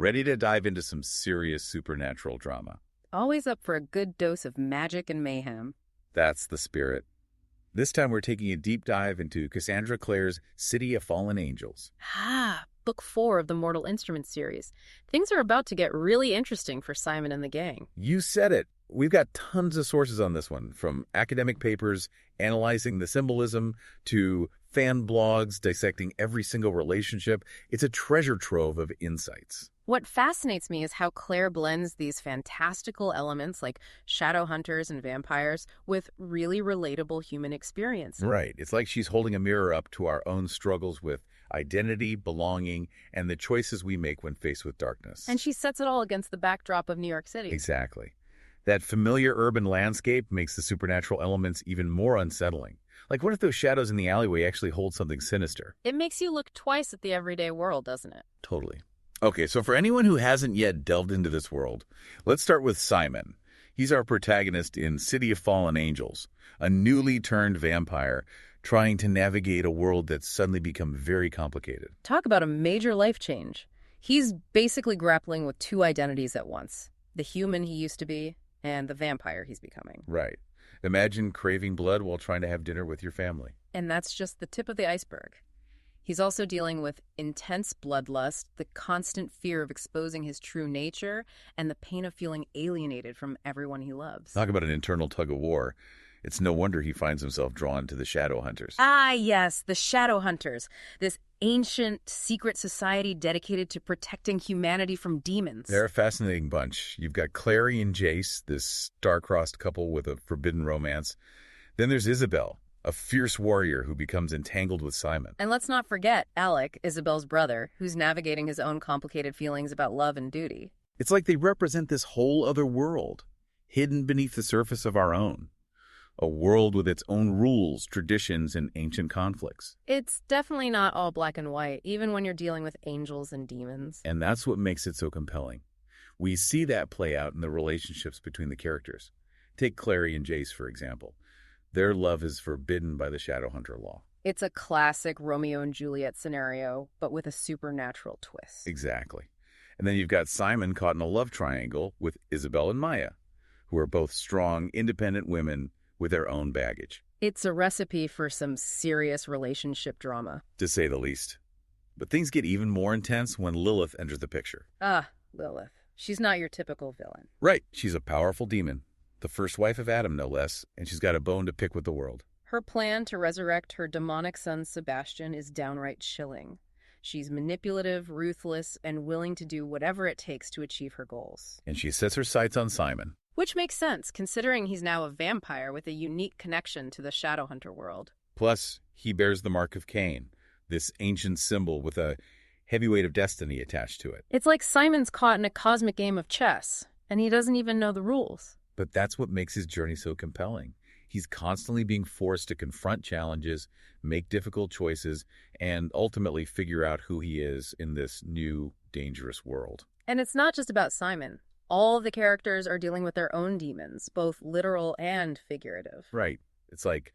ready to dive into some serious supernatural drama. Always up for a good dose of magic and mayhem. That's the spirit. This time we're taking a deep dive into Cassandra Clare's City of Fallen Angels. Book 4 of the Mortal Instruments series. Things are about to get really interesting for Simon and the gang. You said it. We've got tons of sources on this one, from academic papers analyzing the symbolism to fan blogs dissecting every single relationship. It's a treasure trove of insights. What fascinates me is how Clare blends these fantastical elements like Shadowhunters and vampires with really relatable human experience. Right. It's like she's holding a mirror up to our own struggles with identity, belonging, and the choices we make when faced with darkness. And she sets it all against the backdrop of New York City. Exactly. That familiar urban landscape makes the supernatural elements even more unsettling. Like, what if those shadows in the alleyway actually hold something sinister? It makes you look twice at the everyday world, doesn't it? Totally. Okay, so for anyone who hasn't yet delved into this world, let's start with Simon. He's our protagonist in City of Fallen Angels, a newly turned vampire trying to navigate a world that's suddenly become very complicated. Talk about a major life change. He's basically grappling with two identities at once. The human he used to be and the vampire he's becoming. Right. Imagine craving blood while trying to have dinner with your family. And that's just the tip of the iceberg. He's also dealing with intense bloodlust, the constant fear of exposing his true nature, and the pain of feeling alienated from everyone he loves. Talk about an internal tug-of-war. It's no wonder he finds himself drawn to the Shadowhunters. Ah, yes, the Shadowhunters. This ancient, secret society dedicated to protecting humanity from demons. They're a fascinating bunch. You've got Clary and Jace, this star-crossed couple with a forbidden romance. Then there's Isabel, a fierce warrior who becomes entangled with Simon. And let's not forget Alec, Isabel's brother, who's navigating his own complicated feelings about love and duty. It's like they represent this whole other world, hidden beneath the surface of our own. A world with its own rules, traditions, and ancient conflicts. It's definitely not all black and white, even when you're dealing with angels and demons. And that's what makes it so compelling. We see that play out in the relationships between the characters. Take Clary and Jace, for example. Their love is forbidden by the Shadowhunter law. It's a classic Romeo and Juliet scenario, but with a supernatural twist. Exactly. And then you've got Simon caught in a love triangle with Isabel and Maya, who are both strong, independent women with their own baggage. It's a recipe for some serious relationship drama. To say the least. But things get even more intense when Lilith enters the picture. Lilith. She's not your typical villain. Right. She's a powerful demon. The first wife of Adam, no less, and she's got a bone to pick with the world. Her plan to resurrect her demonic son Sebastian is downright chilling. She's manipulative, ruthless, and willing to do whatever it takes to achieve her goals. And she sets her sights on Simon. Which makes sense, considering he's now a vampire with a unique connection to the Shadowhunter world. Plus, he bears the mark of Cain, this ancient symbol with a heavy weight of destiny attached to it. It's like Simon's caught in a cosmic game of chess, and he doesn't even know the rules. But that's what makes his journey so compelling. He's constantly being forced to confront challenges, make difficult choices, and ultimately figure out who he is in this new, dangerous world. And it's not just about Simon. All of the characters are dealing with their own demons, both literal and figurative. Right. It's like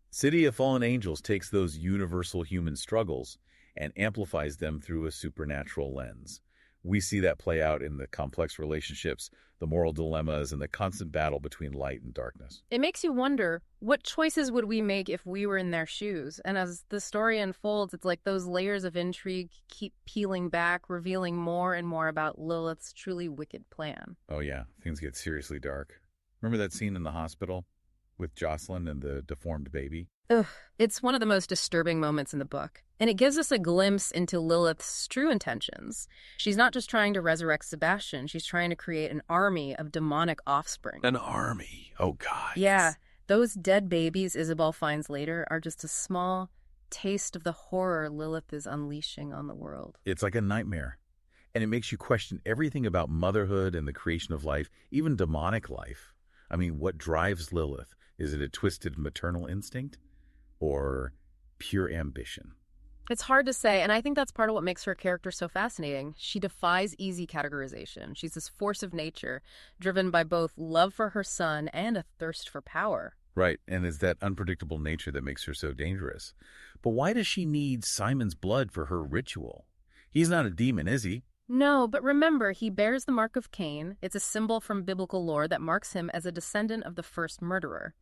City of Fallen Angels takes those universal human struggles and amplifies them through a supernatural lens. We see that play out in the complex relationships, the moral dilemmas, and the constant battle between light and darkness. It makes you wonder, what choices would we make if we were in their shoes? And as the story unfolds, it's like those layers of intrigue keep peeling back, revealing more and more about Lilith's truly wicked plan. Oh yeah, things get seriously dark. Remember that scene in the hospital with Jocelyn and the deformed baby? Ugh, it's one of the most disturbing moments in the book. And it gives us a glimpse into Lilith's true intentions. She's not just trying to resurrect Sebastian, she's trying to create an army of demonic offspring. An army? Oh, God. Yeah, those dead babies Isabel finds later are just a small taste of the horror Lilith is unleashing on the world. It's like a nightmare. And it makes you question everything about motherhood and the creation of life, even demonic life. I mean, what drives Lilith? Is it a twisted maternal instinct or pure ambition? It's hard to say, and I think that's part of what makes her character so fascinating. She defies easy categorization. She's this force of nature, driven by both love for her son and a thirst for power. Right, and it's that unpredictable nature that makes her so dangerous. But why does she need Simon's blood for her ritual? He's not a demon, is he? No, but remember, he bears the mark of Cain. It's a symbol from biblical lore that marks him as a descendant of the first murderer.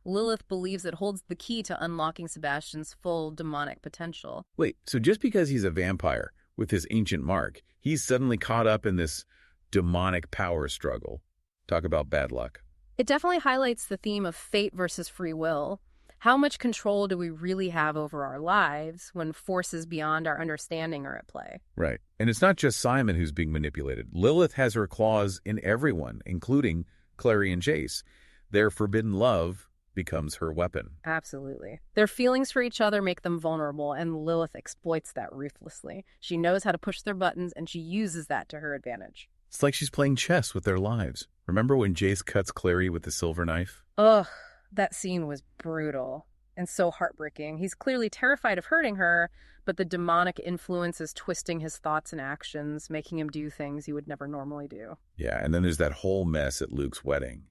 Lilith believes it holds the key to unlocking Sebastian's full demonic potential. Wait, so just because he's a vampire with his ancient mark, he's suddenly caught up in this demonic power struggle? Talk about bad luck. It definitely highlights the theme of fate versus free will. How much control do we really have over our lives when forces beyond our understanding are at play? Right. And it's not just Simon who's being manipulated. Lilith has her claws in everyone, including Clary and Jace. Their forbidden love becomes her weapon. Absolutely. Their feelings for each other make them vulnerable, and Lilith exploits that ruthlessly. She knows how to push their buttons, and she uses that to her advantage. It's like she's playing chess with their lives. Remember when Jace cuts Clary with the silver knife? Ugh, that scene was brutal and so heartbreaking. He's clearly terrified of hurting her, but the demonic influence is twisting his thoughts and actions, making him do things he would never normally do. Yeah, and then there's that whole mess at Luke's wedding.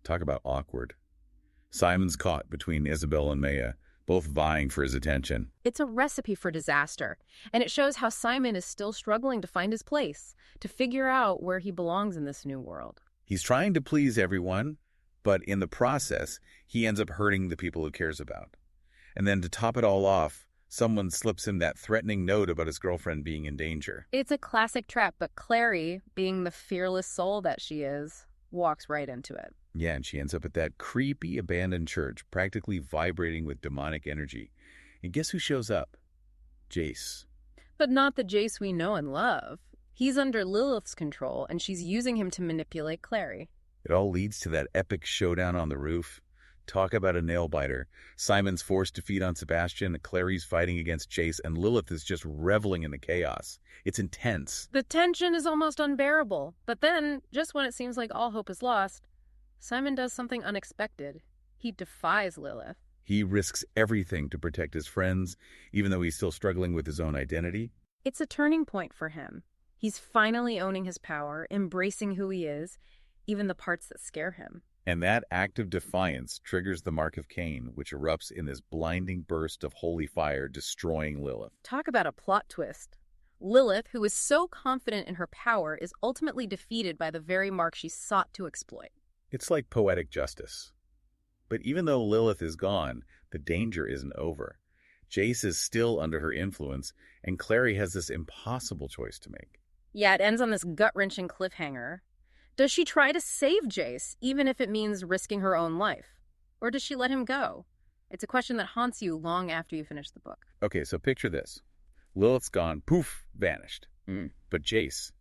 Talk about awkward. Simon's caught between Isabel and Maya, both vying for his attention. It's a recipe for disaster, and it shows how Simon is still struggling to find his place, to figure out where he belongs in this new world. He's trying to please everyone, but in the process, he ends up hurting the people he cares about. And then to top it all off, someone slips him that threatening note about his girlfriend being in danger. It's a classic trap, but Clary, being the fearless soul that she is, walks right into it. Yeah, and she ends up at that creepy abandoned church, practically vibrating with demonic energy. And guess who shows up? Jace. But not the Jace we know and love. He's under Lilith's control, and she's using him to manipulate Clary. It all leads to that epic showdown on the roof. Talk about a nail-biter. Simon's forced to feed on Sebastian, Clary's fighting against Jace, and Lilith is just reveling in the chaos. It's intense. The tension is almost unbearable. But then, just when it seems like all hope is lost, Simon does something unexpected. He defies Lilith. He risks everything to protect his friends, even though he's still struggling with his own identity. It's a turning point for him. He's finally owning his power, embracing who he is, even the parts that scare him. And that act of defiance triggers the mark of Cain, which erupts in this blinding burst of holy fire, destroying Lilith. Talk about a plot twist. Lilith, who is so confident in her power, is ultimately defeated by the very mark she sought to exploit. It's like poetic justice. But even though Lilith is gone, the danger isn't over. Jace is still under her influence, and Clary has this impossible choice to make. Yeah, it ends on this gut-wrenching cliffhanger. Does she try to save Jace, even if it means risking her own life? Or does she let him go? It's a question that haunts you long after you finish the book. Okay, so picture this. Lilith's gone, poof, vanished. But Jace,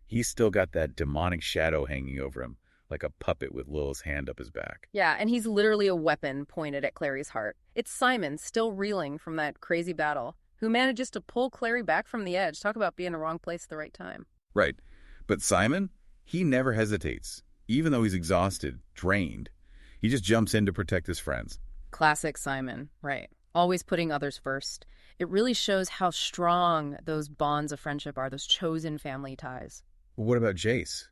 he's still got that demonic shadow hanging over him, like a puppet with Lilith's hand up his back. Yeah, and he's literally a weapon pointed at Clary's heart. It's Simon, still reeling from that crazy battle, who manages to pull Clary back from the edge. Talk about being in the wrong place at the right time. Right. But Simon, he never hesitates. Even though he's exhausted, drained, he just jumps in to protect his friends. Classic Simon, right. Always putting others first. It really shows how strong those bonds of friendship are, those chosen family ties. But what about Jace?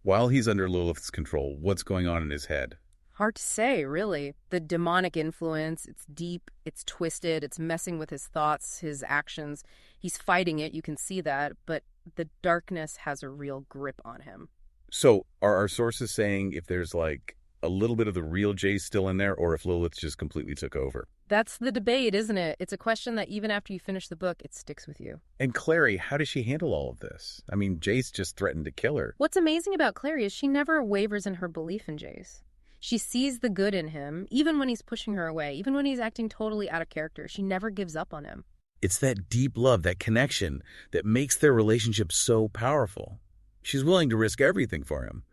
While he's under Lilith's control, what's going on in his head? Hard to say, really. The demonic influence, it's deep, it's twisted, it's messing with his thoughts, his actions. He's fighting it, you can see that, but the darkness has a real grip on him. So are our sources saying if there's like a little bit of the real Jace still in there, or if Lilith just completely took over? That's the debate, isn't it? It's a question that even after you finish the book, it sticks with you. And Clary, how does she handle all of this? I mean, Jace just threatened to kill her. What's amazing about Clary is she never wavers in her belief in Jace. She sees the good in him, even when he's pushing her away, even when he's acting totally out of character. She never gives up on him. It's that deep love, that connection, that makes their relationship so powerful. She's willing to risk everything for him.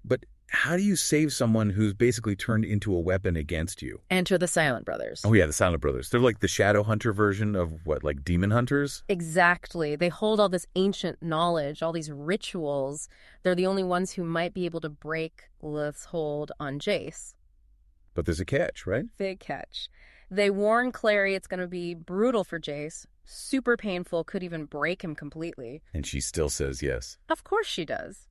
But how do you save someone who's basically turned into a weapon against you? Enter the Silent Brothers. Oh yeah, the Silent Brothers. They're like the Shadowhunter version of what, like demon hunters? Exactly. They hold all this ancient knowledge, all these rituals. They're the only ones who might be able to break Lilith's hold on Jace. But there's a catch, right? Big catch. They warn Clary it's going to be brutal for Jace, super painful, could even break him completely. And she still says yes. Of course she does.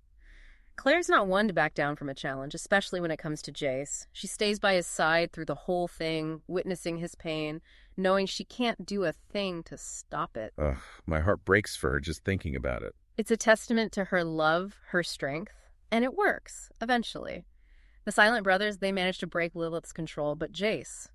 Claire's not one to back down from a challenge, especially when it comes to Jace. She stays by his side through the whole thing, witnessing his pain, knowing she can't do a thing to stop it. Ugh, my heart breaks for her just thinking about it. It's a testament to her love, her strength, and it works, eventually. The Silent Brothers, they manage to break Lilith's control, but Jace,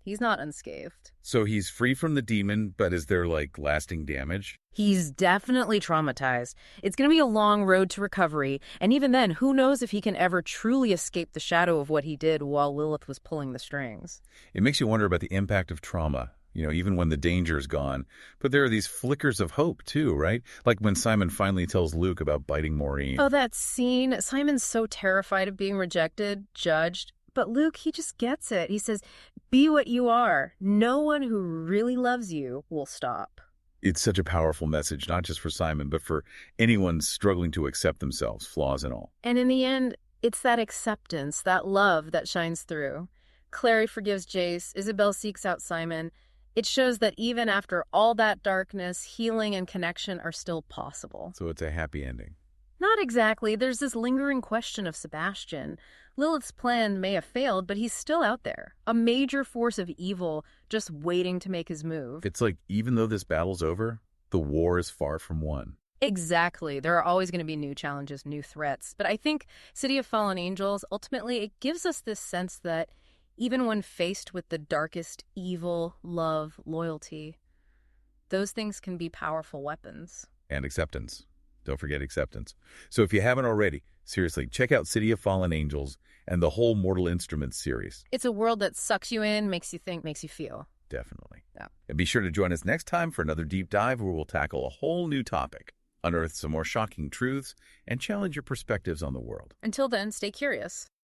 he's not unscathed. So he's free from the demon, but is there, lasting damage? He's definitely traumatized. It's going to be a long road to recovery, and even then, who knows if he can ever truly escape the shadow of what he did while Lilith was pulling the strings. It makes you wonder about the impact of trauma, even when the danger's gone. But there are these flickers of hope, too, right? Like when Simon finally tells Luke about biting Maureen. Oh, that scene. Simon's so terrified of being rejected, judged. But Luke, he just gets it. He says, be what you are. No one who really loves you will stop. It's such a powerful message, not just for Simon, but for anyone struggling to accept themselves, flaws and all. And in the end, it's that acceptance, that love that shines through. Clary forgives Jace. Isabel seeks out Simon. It shows that even after all that darkness, healing and connection are still possible. So it's a happy ending. Not exactly. There's this lingering question of Sebastian. Lilith's plan may have failed, but he's still out there. A major force of evil just waiting to make his move. It's like, even though this battle's over, the war is far from won. Exactly. There are always going to be new challenges, new threats. But I think City of Fallen Angels, ultimately, it gives us this sense that even when faced with the darkest evil, love, loyalty, those things can be powerful weapons. And acceptance. Don't forget acceptance. So if you haven't already, seriously, check out City of Fallen Angels and the whole Mortal Instruments series. It's a world that sucks you in, makes you think, makes you feel. Definitely. Yeah. And be sure to join us next time for another deep dive where we'll tackle a whole new topic, unearth some more shocking truths, and challenge your perspectives on the world. Until then, stay curious.